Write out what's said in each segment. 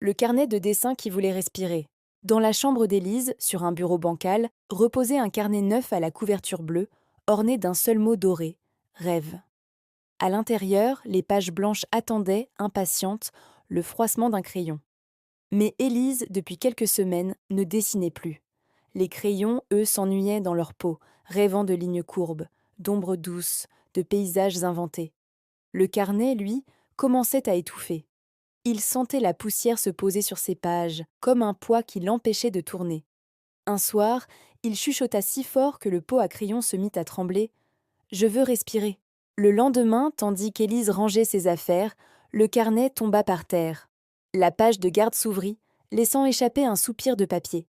le carnet de dessin qui voulait respirer. Dans la chambre d'Élise, sur un bureau bancal, reposait un carnet neuf à la couverture bleue, orné d'un seul mot doré, rêve. À l'intérieur, les pages blanches attendaient, impatientes, le froissement d'un crayon. Mais Élise, depuis quelques semaines, ne dessinait plus. Les crayons, eux, s'ennuyaient dans leur peau, rêvant de lignes courbes, d'ombres douces, de paysages inventés. Le carnet, lui, commençait à étouffer. Il sentait la poussière se poser sur ses pages, comme un poids qui l'empêchait de tourner. Un soir, il chuchota si fort que le pot à crayon se mit à trembler. « Je veux respirer ». Le lendemain, tandis qu'Élise rangeait ses affaires, le carnet tomba par terre. La page de garde s'ouvrit, laissant échapper un soupir de papier.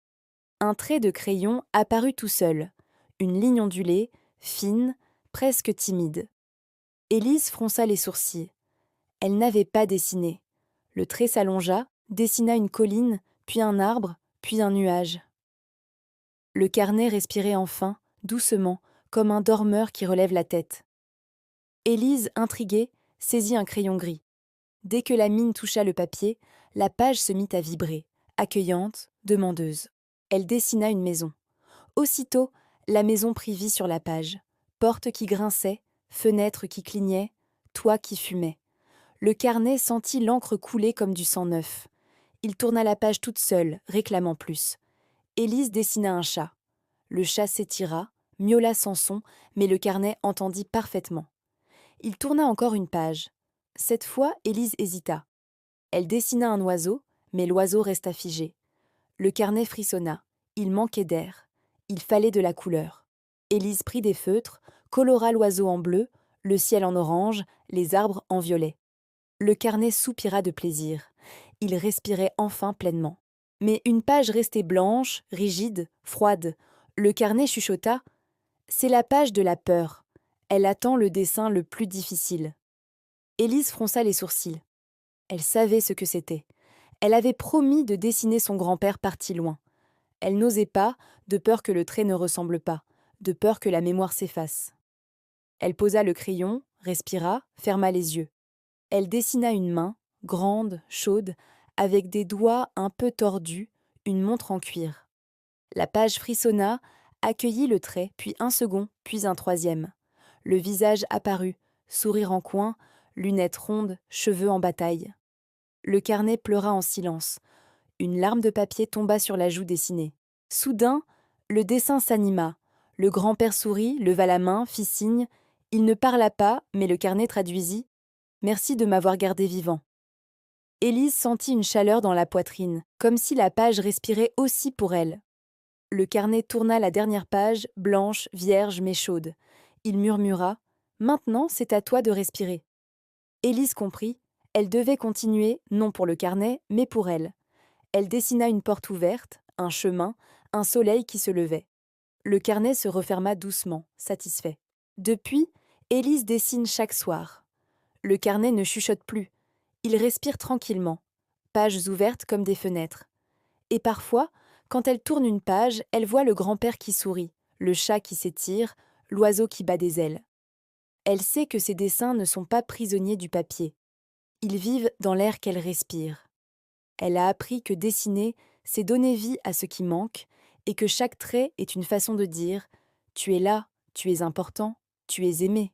Un trait de crayon apparut tout seul, une ligne ondulée, fine, presque timide. Élise fronça les sourcils. Elle n'avait pas dessiné. Le trait s'allongea, dessina une colline, puis un arbre, puis un nuage. Le carnet respirait enfin, doucement, comme un dormeur qui relève la tête. Élise, intriguée, saisit un crayon gris. Dès que la mine toucha le papier, la page se mit à vibrer, accueillante, demandeuse. Elle dessina une maison. Aussitôt, la maison prit vie sur la page. Porte qui grinçait, fenêtres qui clignaient, toit qui fumait. Le carnet sentit l'encre couler comme du sang neuf. Il tourna la page toute seule, réclamant plus. Élise dessina un chat. Le chat s'étira, miaula sans son, mais le carnet entendit parfaitement. Il tourna encore une page. Cette fois, Élise hésita. Elle dessina un oiseau, mais l'oiseau resta figé. Le carnet frissonna. Il manquait d'air. Il fallait de la couleur. Élise prit des feutres, colora l'oiseau en bleu, le ciel en orange, les arbres en violet. Le carnet soupira de plaisir. Il respirait enfin pleinement. Mais une page restait blanche, rigide, froide. Le carnet chuchota « C'est la page de la peur. Elle attend le dessin le plus difficile. » Élise fronça les sourcils. Elle savait ce que c'était. Elle avait promis de dessiner son grand-père parti loin. Elle n'osait pas, de peur que le trait ne ressemble pas, de peur que la mémoire s'efface. Elle posa le crayon, respira, ferma les yeux. Elle dessina une main, grande, chaude, avec des doigts un peu tordus, une montre en cuir. La page frissonna, accueillit le trait, puis un second, puis un troisième. Le visage apparut, sourire en coin, lunettes rondes, cheveux en bataille. Le carnet pleura en silence. Une larme de papier tomba sur la joue dessinée. Soudain, le dessin s'anima. Le grand-père sourit, leva la main, fit signe. Il ne parla pas, mais le carnet traduisit. « Merci de m'avoir gardé vivant. » Élise sentit une chaleur dans la poitrine, comme si la page respirait aussi pour elle. Le carnet tourna la dernière page, blanche, vierge mais chaude. Il murmura « Maintenant, c'est à toi de respirer. » Élise comprit. Elle devait continuer, non pour le carnet, mais pour elle. Elle dessina une porte ouverte, un chemin, un soleil qui se levait. Le carnet se referma doucement, satisfait. Depuis, Élise dessine chaque soir. Le carnet ne chuchote plus. Il respire tranquillement, pages ouvertes comme des fenêtres. Et parfois, quand elle tourne une page, elle voit le grand-père qui sourit, le chat qui s'étire, l'oiseau qui bat des ailes. Elle sait que ses dessins ne sont pas prisonniers du papier. Ils vivent dans l'air qu'elle respire. Elle a appris que dessiner, c'est donner vie à ce qui manque, et que chaque trait est une façon de dire « Tu es là, tu es important, tu es aimé ».